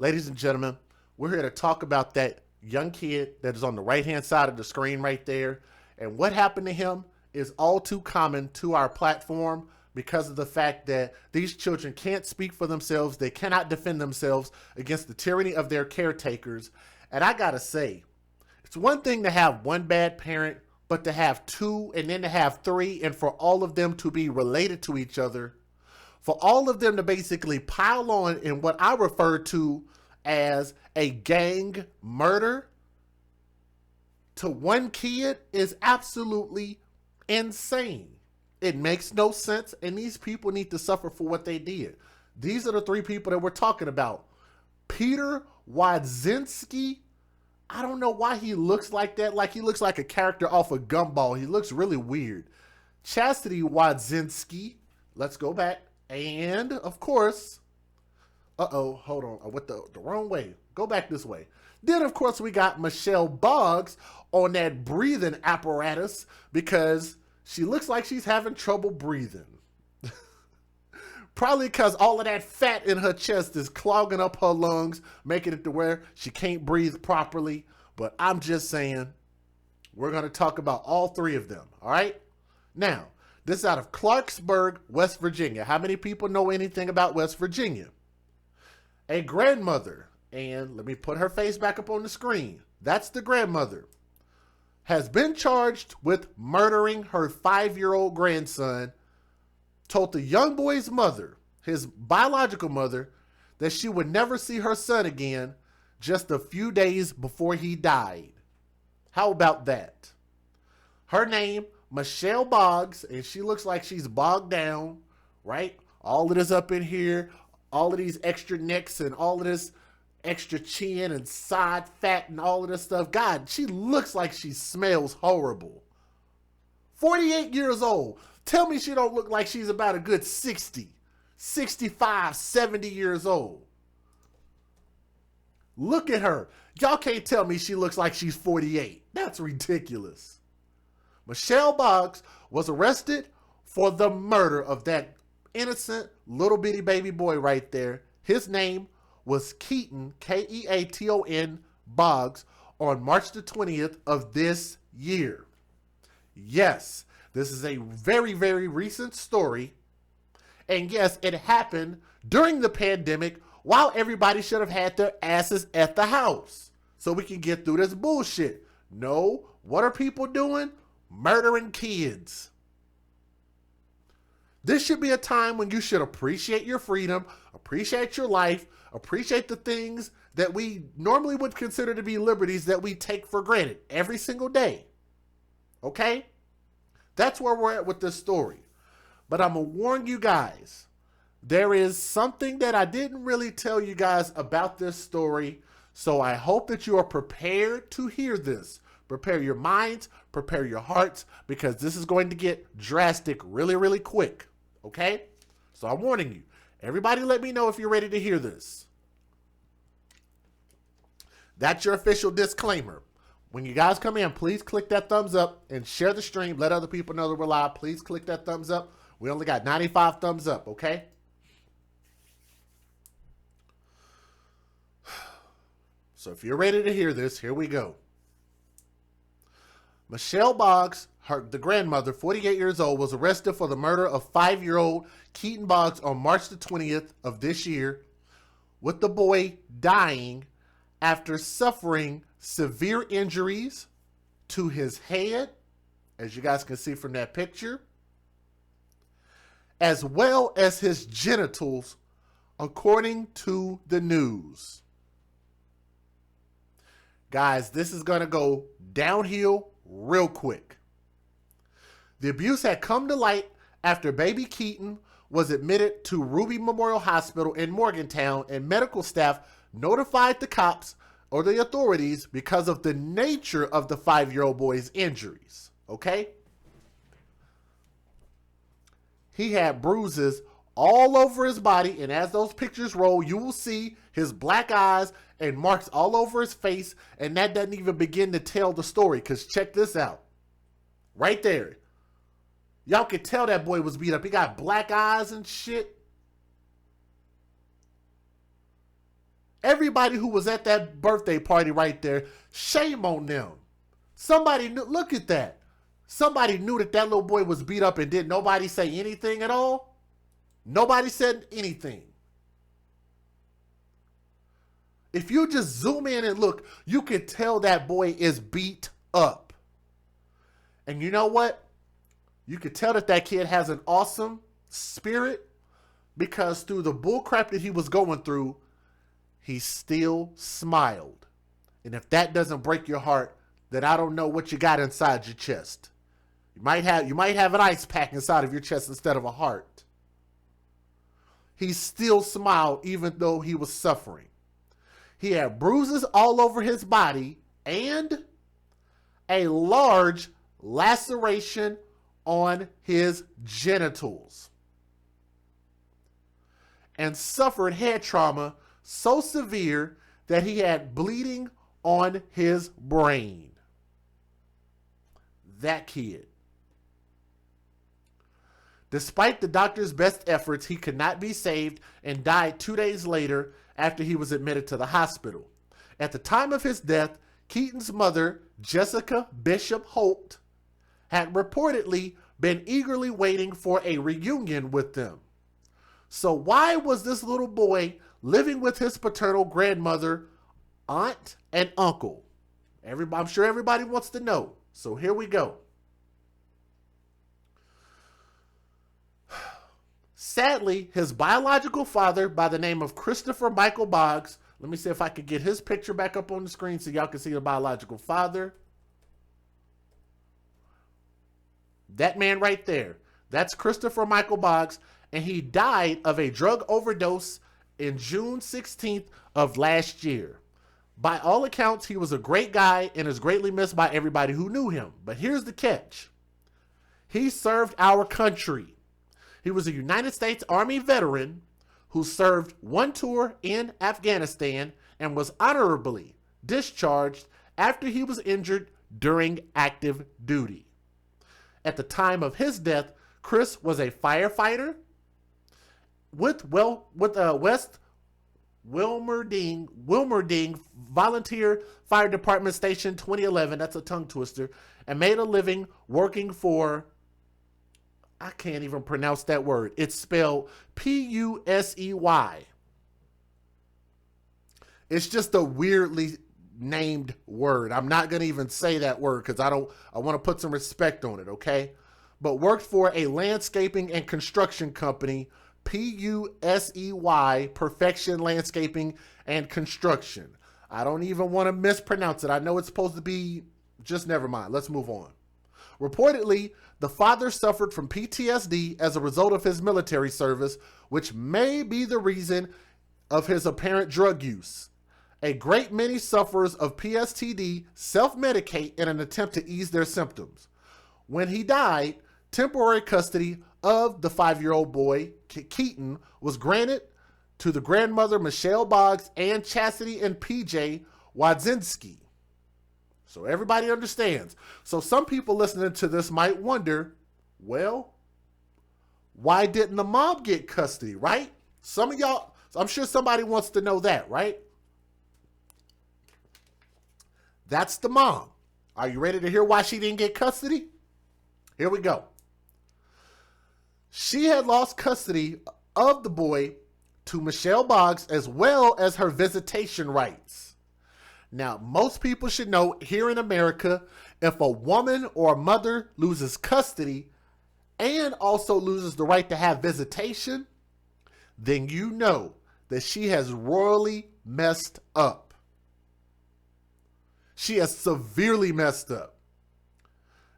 Ladies and gentlemen, we're here to talk about that young kid that is on the right-hand side of the screen right there. And what happened to him is all too common to our platform because of the fact that these children can't speak for themselves. They cannot defend themselves against the tyranny of their caretakers. And I gotta say, it's one thing to have one bad parent, but to have two and then to have three, and for all of them to be related to each other, for all of them to basically pile on in what I refer to as a gang murder to one kid is absolutely insane. It makes no sense, and these people need to suffer for what they did. These are the three people that we're talking about. Peter Wadzinski. I don't know why he looks like that. Like he looks like a character off of Gumball. He looks really weird. Chastity Wadzinski. Let's go back. And, of course, hold on. I went the wrong way. Go back this way. Then, of course, we got Michelle Boggs on that breathing apparatus because she looks like she's having trouble breathing. Probably because all of that fat in her chest is clogging up her lungs, making it to where she can't breathe properly. But I'm just saying, we're going to talk about all three of them, all right? Now, this is out of Clarksburg, West Virginia. How many people know anything about West Virginia? A grandmother, and let me put her face back up on the screen. That's the grandmother, has been charged with murdering her 5-year-old grandson, told the young boy's mother, his biological mother, that she would never see her son again just a few days before he died. How about that? Her name, Michelle Boggs, and she looks like she's bogged down, right? All of this up in here, all of these extra necks and all of this extra chin and side fat and all of this stuff. God, she looks like she smells horrible. 48 years old. Tell me she don't look like she's about a good 60, 65, 70 years old. Look at her. Y'all can't tell me she looks like she's 48. That's ridiculous. Michelle Boggs was arrested for the murder of that innocent little bitty baby boy right there. His name was Keaton, Keaton Boggs, on March the 20th of this year. Yes, this is a very, very recent story. And yes, it happened during the pandemic while everybody should have had their asses at the house so we can get through this bullshit. No, what are people doing? Murdering kids. This should be a time when you should appreciate your freedom, appreciate your life, appreciate the things that we normally would consider to be liberties that we take for granted every single day. Okay? That's where we're at with this story. But I'm going to warn you guys, there is something that I didn't really tell you guys about this story, so I hope that you are prepared to hear this. Prepare your minds, prepare your hearts, because this is going to get drastic really, really quick. Okay? So I'm warning you. Everybody let me know if you're ready to hear this. That's your official disclaimer. When you guys come in, please click that thumbs up and share the stream. Let other people know that we're live. Please click that thumbs up. We only got 95 thumbs up, okay? So if you're ready to hear this, here we go. Michelle Boggs, the grandmother, 48 years old, was arrested for the murder of 5-year-old Keaton Boggs on March the 20th of this year, with the boy dying after suffering severe injuries to his head, as you guys can see from that picture, as well as his genitals, according to the news. Guys, this is going to go downhill real quick. The abuse had come to light after baby Keaton was admitted to Ruby Memorial Hospital in Morgantown, and medical staff notified the cops or the authorities because of the nature of the 5-year-old boy's injuries. Okay? He had bruises all over his body, and as those pictures roll, you will see his black eyes and marks all over his face, and that doesn't even begin to tell the story, because check this out. Right there. Y'all could tell that boy was beat up. He got black eyes and shit. Everybody who was at that birthday party right there, shame on them. Somebody knew, look at that. Somebody knew that that little boy was beat up and did nobody say anything at all? Nobody said anything. If you just zoom in and look, you can tell that boy is beat up. And you know what? You can tell that that kid has an awesome spirit because through the bullcrap that he was going through, he still smiled. And if that doesn't break your heart, then I don't know what you got inside your chest. You might have an ice pack inside of your chest instead of a heart. He still smiled even though he was suffering. He had bruises all over his body and a large laceration on his genitals. And suffered head trauma so severe that he had bleeding on his brain. That kid. Despite the doctor's best efforts, he could not be saved and died 2 days later after he was admitted to the hospital. At the time of his death, Keaton's mother, Jessica Bishop-Holt, had reportedly been eagerly waiting for a reunion with them. So why was this little boy living with his paternal grandmother, aunt, and uncle? I'm sure everybody wants to know. So here we go. Sadly, his biological father, by the name of Christopher Michael Boggs, let me see if I could get his picture back up on the screen so y'all can see the biological father. That man right there, that's Christopher Michael Boggs, and he died of a drug overdose in June 16th of last year. By all accounts, he was a great guy and is greatly missed by everybody who knew him. But here's the catch. He served our country. He was a United States Army veteran who served one tour in Afghanistan and was honorably discharged after he was injured during active duty. At the time of his death, Chris was a firefighter with West Wilmerding Volunteer Fire Department Station 2011, that's a tongue twister, and made a living working for, I can't even pronounce that word. It's spelled P-U-S-E-Y. It's just a weirdly named word. I'm not going to even say that word because I want to put some respect on it, okay? But worked for a landscaping and construction company, P-U-S-E-Y, Perfection Landscaping and Construction. I don't even want to mispronounce it. I know it's supposed to be, just never mind. Let's move on. Reportedly, the father suffered from PTSD as a result of his military service, which may be the reason of his apparent drug use. A great many sufferers of PTSD self-medicate in an attempt to ease their symptoms. When he died, temporary custody of the 5-year-old boy, Keaton, was granted to the grandmother, Michelle Boggs, and Chastity and PJ Wadzinski. So everybody understands. So some people listening to this might wonder, well, why didn't the mom get custody, right? Some of y'all, I'm sure somebody wants to know that, right? That's the mom. Are you ready to hear why she didn't get custody? Here we go. She had lost custody of the boy to Michelle Boggs as well as her visitation rights. Now, most people should know here in America, if a woman or a mother loses custody and also loses the right to have visitation, then you know that she has royally messed up. She has severely messed up.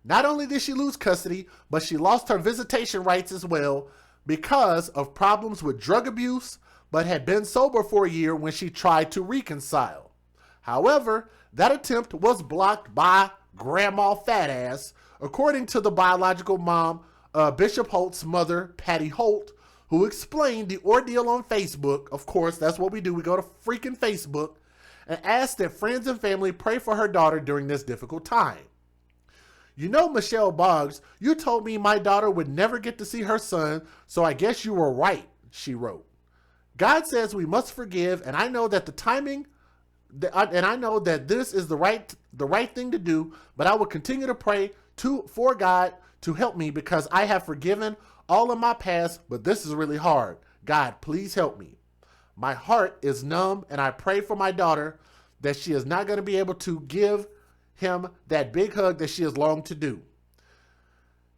Not only did she lose custody, but she lost her visitation rights as well because of problems with drug abuse, but had been sober for a year when she tried to reconcile. However, that attempt was blocked by Grandma Fat Ass, according to the biological mom, Bishop-Holt's mother, Patty Holt, who explained the ordeal on Facebook. Of course, that's what we do. We go to freaking Facebook and asked that friends and family pray for her daughter during this difficult time. You know, Michelle Boggs, you told me my daughter would never get to see her son, so I guess you were right, she wrote. God says we must forgive, and I know that the timing, and I know that this is the right thing to do, but I will continue to pray for God to help me because I have forgiven all of my past, but this is really hard. God, please help me. My heart is numb, and I pray for my daughter that she is not going to be able to give him that big hug that she has longed to do.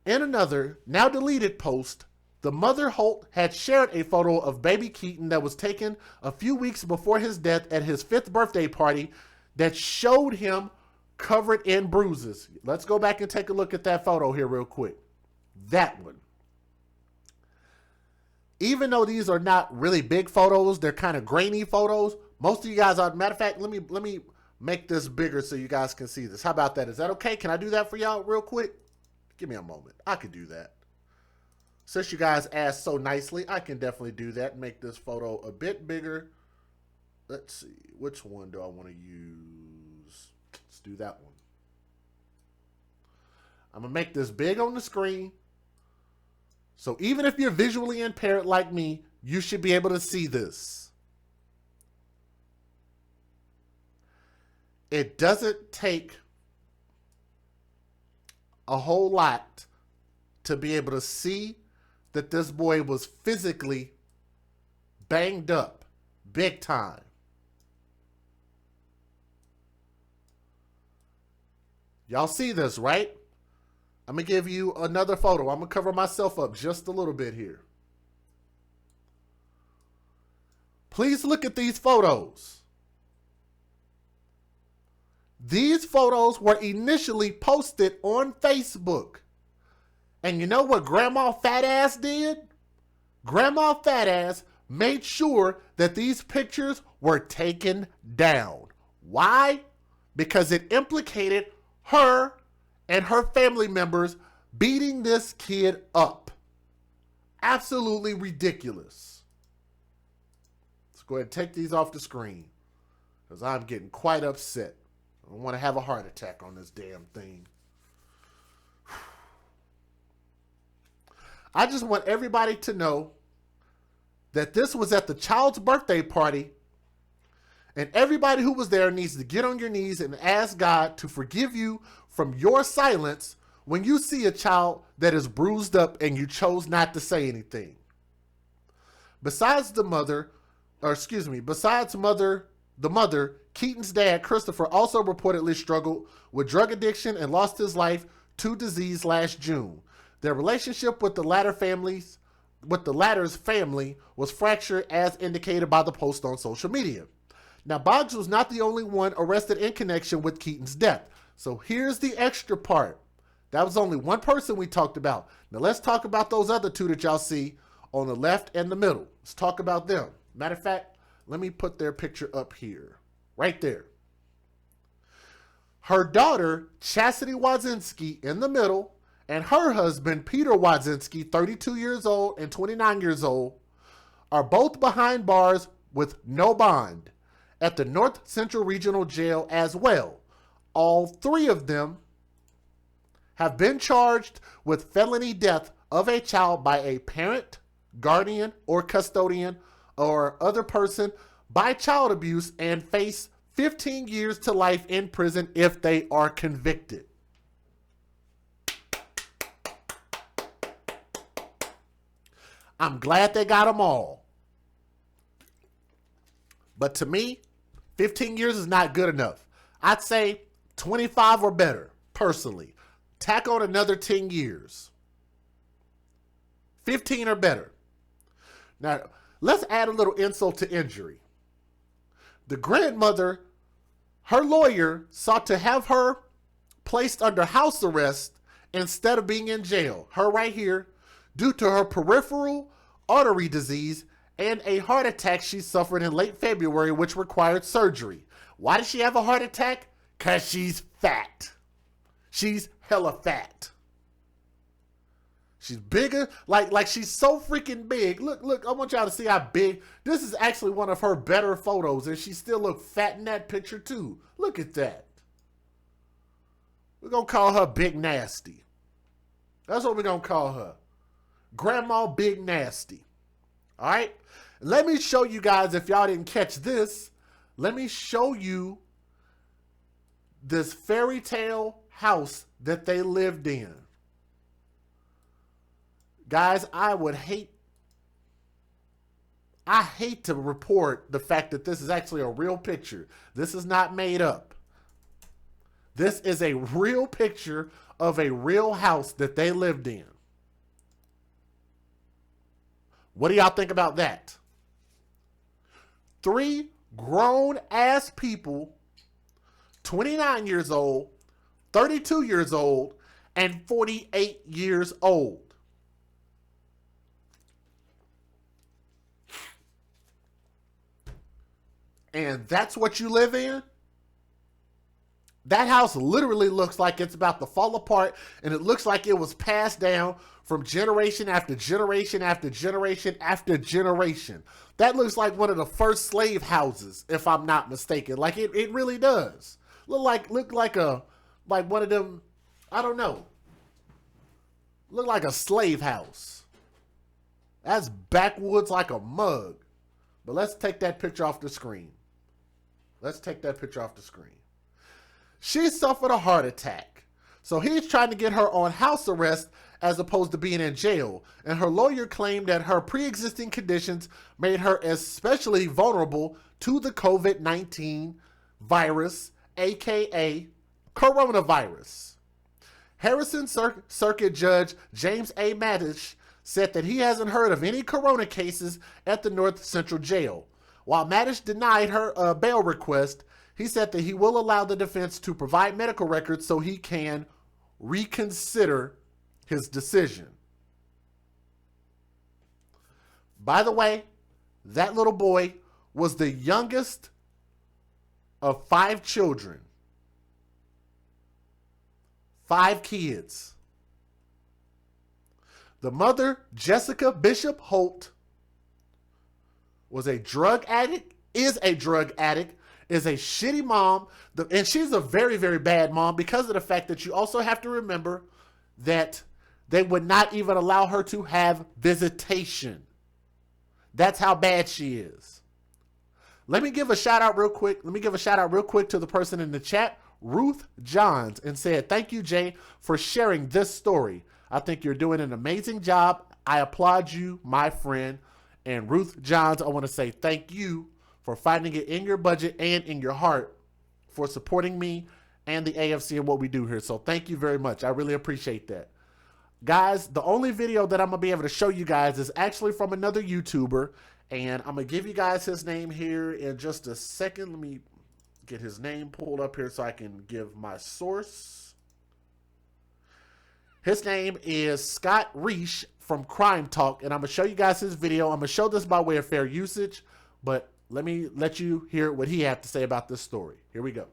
In another, now deleted post, the mother Holt had shared a photo of baby Keaton that was taken a few weeks before his death at his 5th birthday party that showed him covered in bruises. Let's go back and take a look at that photo here real quick. That one. Even though these are not really big photos, they're kind of grainy photos. Most of you guys are, matter of fact, let me make this bigger so you guys can see this. How about that? Is that okay? Can I do that for y'all real quick? Give me a moment. I can do that. Since you guys asked so nicely, I can definitely do that and make this photo a bit bigger. Let's see. Which one do I want to use? Let's do that one. I'm going to make this big on the screen. So even if you're visually impaired like me, you should be able to see this. It doesn't take a whole lot to be able to see that this boy was physically banged up big time. Y'all see this, right? I'm going to give you another photo. I'm going to cover myself up just a little bit here. Please look at these photos. These photos were initially posted on Facebook. And you know what Grandma Fat Ass did? Grandma Fat Ass made sure that these pictures were taken down. Why? Because it implicated her and her family members beating this kid up. Absolutely ridiculous. Let's go ahead and take these off the screen because I'm getting quite upset. I don't want to have a heart attack on this damn thing. I just want everybody to know that this was at the child's birthday party, and everybody who was there needs to get on your knees and ask God to forgive you from your silence when you see a child that is bruised up and you chose not to say anything. Besides the mother, Keaton's dad, Christopher, also reportedly struggled with drug addiction and lost his life to disease last June. Their relationship with the latter's family was fractured as indicated by the post on social media. Now, Boggs was not the only one arrested in connection with Keaton's death. So here's the extra part. That was only one person we talked about. Now let's talk about those other two that y'all see on the left and the middle. Let's talk about them. Matter of fact, let me put their picture up here. Right there. Her daughter, Chastity Wadzinski, in the middle, and her husband, Peter Wadzinski, 32 years old and 29 years old, are both behind bars with no bond at the North Central Regional Jail as well. All three of them have been charged with felony death of a child by a parent, guardian, or custodian, or other person by child abuse and face 15 years to life in prison if they are convicted. I'm glad they got them all. But to me, 15 years is not good enough. I'd say 25 or better, personally. Tack on another 10 years. 15 or better. Now, let's add a little insult to injury. The grandmother, her lawyer, sought to have her placed under house arrest instead of being in jail. Her right here, due to her peripheral artery disease and a heart attack she suffered in late February, which required surgery. Why did she have a heart attack? Because she's fat. She's hella fat. She's bigger, like she's so freaking big. Look, I want y'all to see how big. This is actually one of her better photos, and she still look fat in that picture too. Look at that. We're going to call her Big Nasty. That's what we're going to call her. Grandma Big Nasty. All right? Let me show you guys, if y'all didn't catch this, let me show you this fairy tale house that they lived in. Guys, I hate to report the fact that this is actually a real picture. This is not made up. This is a real picture of a real house that they lived in. What do y'all think about that? 3 grown-ass people, 29 years old, 32 years old, and 48 years old. And that's what you live in? That house literally looks like it's about to fall apart, and it looks like it was passed down from generation after generation after generation after generation. That looks like one of the first slave houses, if I'm not mistaken. Like it really does. Look like one of them, I don't know. Look like a slave house. That's backwoods like a mug. But let's take that picture off the screen. Let's take that picture off the screen. She suffered a heart attack. So he's trying to get her on house arrest as opposed to being in jail. And her lawyer claimed that her pre-existing conditions made her especially vulnerable to the COVID-19 virus, aka coronavirus. Harrison Circuit Judge James A. Madish said that he hasn't heard of any corona cases at the North Central Jail. While Madish denied her bail request, he said that he will allow the defense to provide medical records so he can reconsider his decision. By the way, that little boy was the youngest of 5 children. 5 kids. The mother, Jessica Bishop-Holt, was a drug addict, is a shitty mom, and she's a very, very bad mom because of the fact that you also have to remember that they would not even allow her to have visitation. That's how bad she is. Let me give a shout out real quick. To the person in the chat, Ruth Johns, and said, "Thank you, Jay, for sharing this story. I think you're doing an amazing job. I applaud you, my friend." And Ruth Johns, I want to say thank you for finding it in your budget and in your heart for supporting me and the AFC and what we do here. So thank you very much. I really appreciate that. Guys, the only video that I'm going to be able to show you guys is actually from another YouTuber. And I'm going to give you guys his name here in just a second. Let me get his name pulled up here so I can give my source. His name is Scott Reish from Crime Talk, and I'm going to show you guys his video. I'm going to show this by way of fair usage, but let me let you hear what he had to say about this story. Here we go.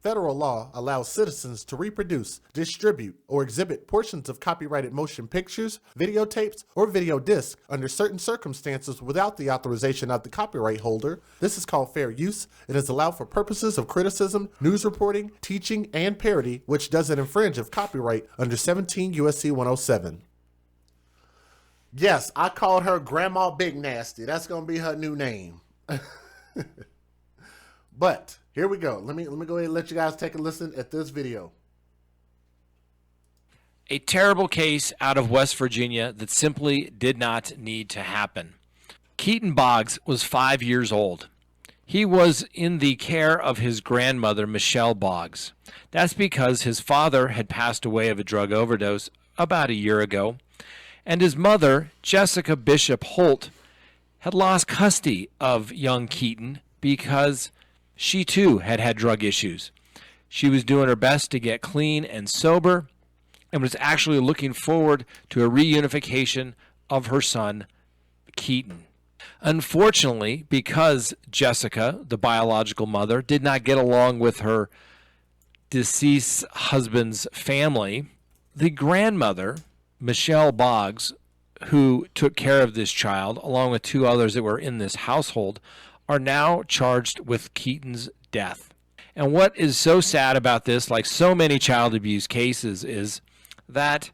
Federal law allows citizens to reproduce, distribute, or exhibit portions of copyrighted motion pictures, videotapes, or video discs under certain circumstances without the authorization of the copyright holder. This is called fair use. It is allowed for purposes of criticism, news reporting, teaching, and parody, which doesn't infringe of copyright under 17 U.S.C. 107. Yes, I called her Grandma Big Nasty. That's going to be her new name. But here we go. Let me go ahead and let you guys take a listen at this video. A terrible case out of West Virginia that simply did not need to happen. Keaton Boggs was 5 years old. He was in the care of his grandmother, Michelle Boggs. That's because his father had passed away of a drug overdose about a year ago, and his mother, Jessica Bishop-Holt, had lost custody of young Keaton because she too had had drug issues. She was doing her best to get clean and sober and was actually looking forward to a reunification of her son, Keaton. Unfortunately, because Jessica, the biological mother, did not get along with her deceased husband's family, the grandmother, Michelle Boggs, who took care of this child, along with 2 others that were in this household, are now charged with Keaton's death. And what is so sad about this, like so many child abuse cases, is that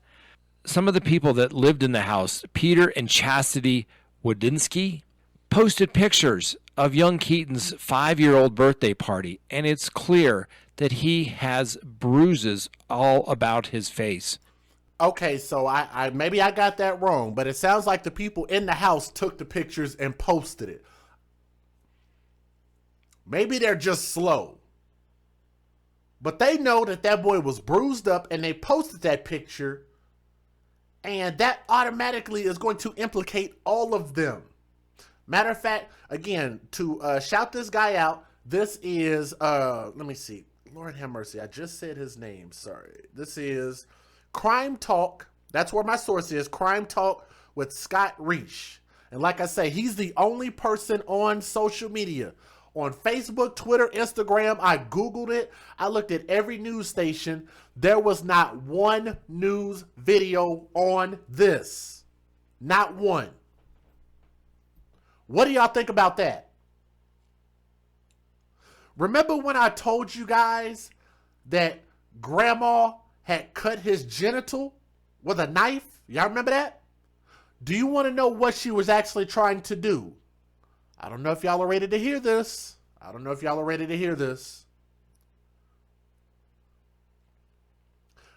some of the people that lived in the house, Peter and Chastity Wodinsky, posted pictures of young Keaton's 5-year-old birthday party, and it's clear that he has bruises all about his face. Okay, so I maybe I got that wrong, but it sounds like the people in the house took the pictures and posted it. Maybe they're just slow. But they know that that boy was bruised up and they posted that picture, and that automatically is going to implicate all of them. Matter of fact, again, to shout this guy out, this is, let me see. Lord have mercy, I just said his name, sorry. This is Crime Talk. That's where my source is, Crime Talk with Scott Reich. And like I say, he's the only person on social media. On Facebook, Twitter, Instagram, I Googled it. I looked at every news station. There was not one news video on this. Not one. What do y'all think about that? Remember when I told you guys that grandma had cut his genital with a knife? Y'all remember that? Do you want to know what she was actually trying to do? I don't know if y'all are ready to hear this.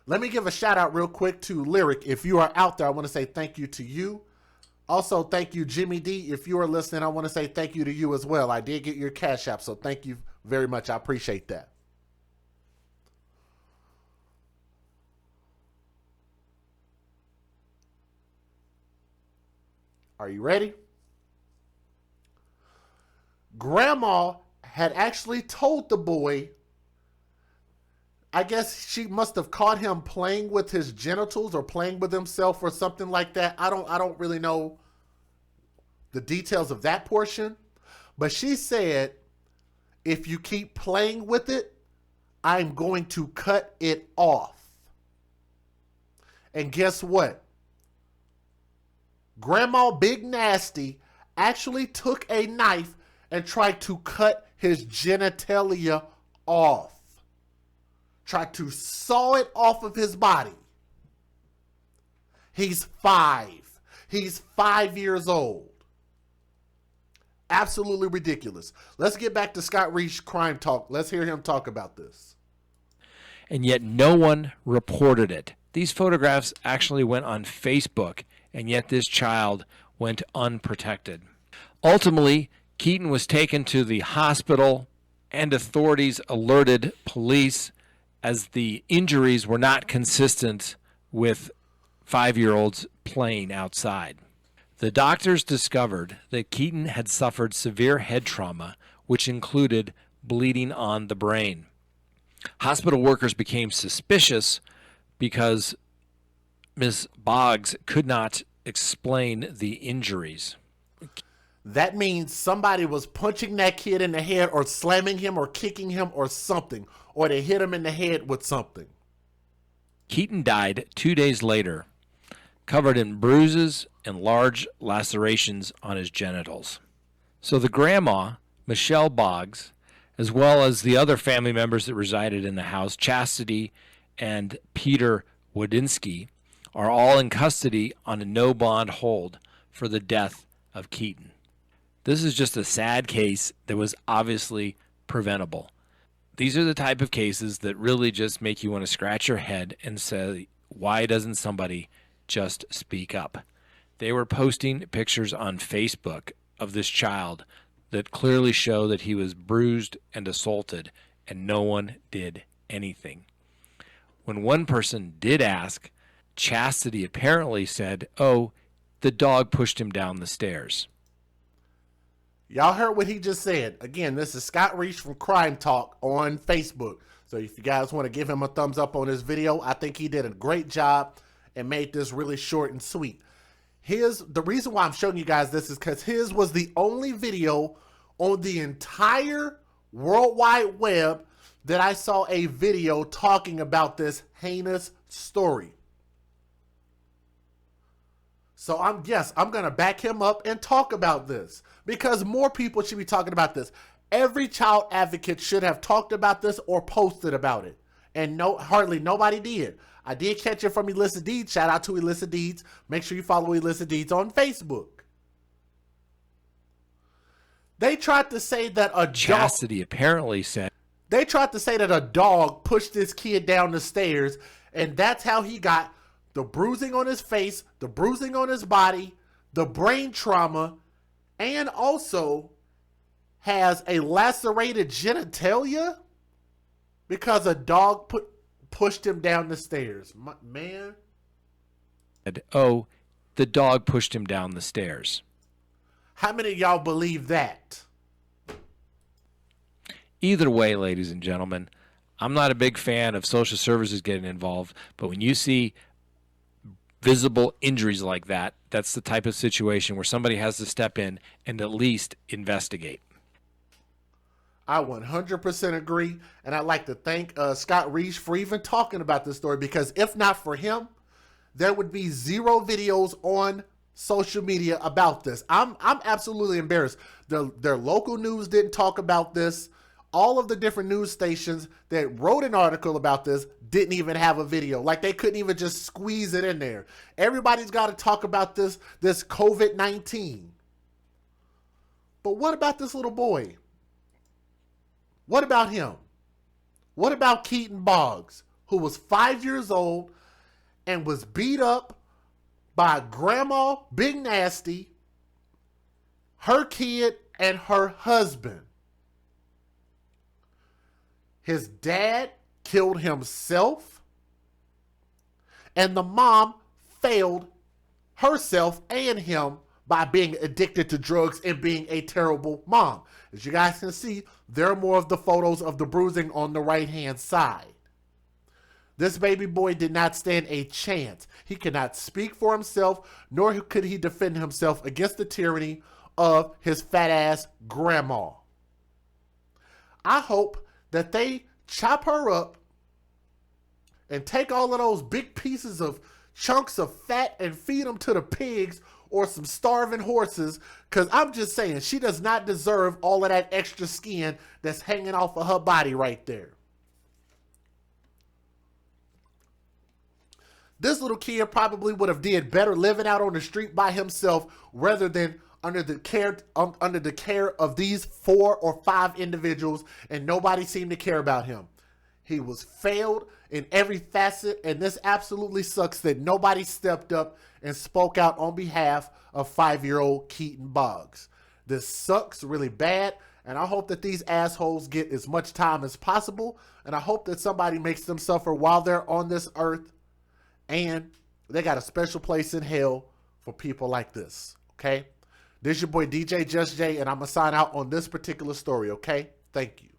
Let me give a shout out real quick to Lyric. If you are out there, I want to say thank you to you. Also, thank you, Jimmy D. If you are listening, I want to say thank you to you as well. I did get your Cash App, so thank you very much. I appreciate that. Are you ready? Grandma had actually told the boy, I guess she must have caught him playing with his genitals or playing with himself or something like that. I don't really know the details of that portion, but she said, if you keep playing with it, I'm going to cut it off. And guess what? Grandma Big Nasty actually took a knife and tried to cut his genitalia off. Tried to saw it off of his body. He's 5. He's 5 years old. Absolutely ridiculous. Let's get back to Scott Reich Crime Talk. Let's hear him talk about this. And yet no one reported it. These photographs actually went on Facebook, and yet this child went unprotected. Ultimately, Keaton was taken to the hospital, and authorities alerted police as the injuries were not consistent with 5-year-olds playing outside. The doctors discovered that Keaton had suffered severe head trauma, which included bleeding on the brain. Hospital workers became suspicious because Ms. Boggs could not explain the injuries. That means somebody was punching that kid in the head or slamming him or kicking him or something, or they hit him in the head with something. Keaton died 2 days later, covered in bruises and large lacerations on his genitals. So the grandma, Michelle Boggs, as well as the other family members that resided in the house, Chastity and Peter Wodinsky, are all in custody on a no-bond hold for the death of Keaton. This is just a sad case that was obviously preventable. These are the type of cases that really just make you want to scratch your head and say, why doesn't somebody just speak up? They were posting pictures on Facebook of this child that clearly show that he was bruised and assaulted, and no one did anything. When one person did ask, Chastity apparently said, "Oh, the dog pushed him down the stairs." Y'all heard what he just said. Again, this is Scott Reich from Crime Talk on Facebook. So if you guys want to give him a thumbs up on this video, I think he did a great job and made this really short and sweet. The reason why I'm showing you guys this is because his was the only video on the entire World Wide Web that I saw a video talking about this heinous story. So I'm going to back him up and talk about this because more people should be talking about this. Every child advocate should have talked about this or posted about it. And hardly nobody did. I did catch it from Elissa Deeds. Shout out to Elissa Deeds. Make sure you follow Elissa Deeds on Facebook. They tried to say that a dog. Chastity apparently said. They tried to say that a dog pushed this kid down the stairs, and that's how he got the bruising on his face, the bruising on his body, the brain trauma, and also has a lacerated genitalia because a dog pushed him down the stairs. Man. Oh, the dog pushed him down the stairs. How many of y'all believe that? Either way, ladies and gentlemen, I'm not a big fan of social services getting involved, but when you see visible injuries like that, that's the type of situation where somebody has to step in and at least investigate. I 100% agree, and I'd like to thank Scott Reach for even talking about this story, because if not for him, there would be zero videos on social media about this. I'm absolutely embarrassed. Their local news didn't talk about this. All of the different news stations that wrote an article about this didn't even have a video. Like, they couldn't even just squeeze it in there. Everybody's got to talk about this COVID-19. But what about this little boy? What about him? What about Keaton Boggs, who was 5 years old and was beat up by Grandma Big Nasty, her kid, and her husband? His dad killed himself, and the mom failed herself and him by being addicted to drugs and being a terrible mom. As you guys can see, there are more of the photos of the bruising on the right-hand side. This baby boy did not stand a chance. He could not speak for himself, nor could he defend himself against the tyranny of his fat-ass grandma. I hope that they chop her up and take all of those big pieces of chunks of fat and feed them to the pigs or some starving horses, because I'm just saying, she does not deserve all of that extra skin that's hanging off of her body right there. This little kid probably would have did better living out on the street by himself rather than under the care of these 4 or 5 individuals, and nobody seemed to care about him. He was failed in every facet, and this absolutely sucks that nobody stepped up and spoke out on behalf of 5-year-old Keaton Boggs. This sucks really bad, and I hope that these assholes get as much time as possible, and I hope that somebody makes them suffer while they're on this earth, and they got a special place in hell for people like this, okay? This is your boy DJ Just Jay, and I'm going to sign out on this particular story, okay? Thank you.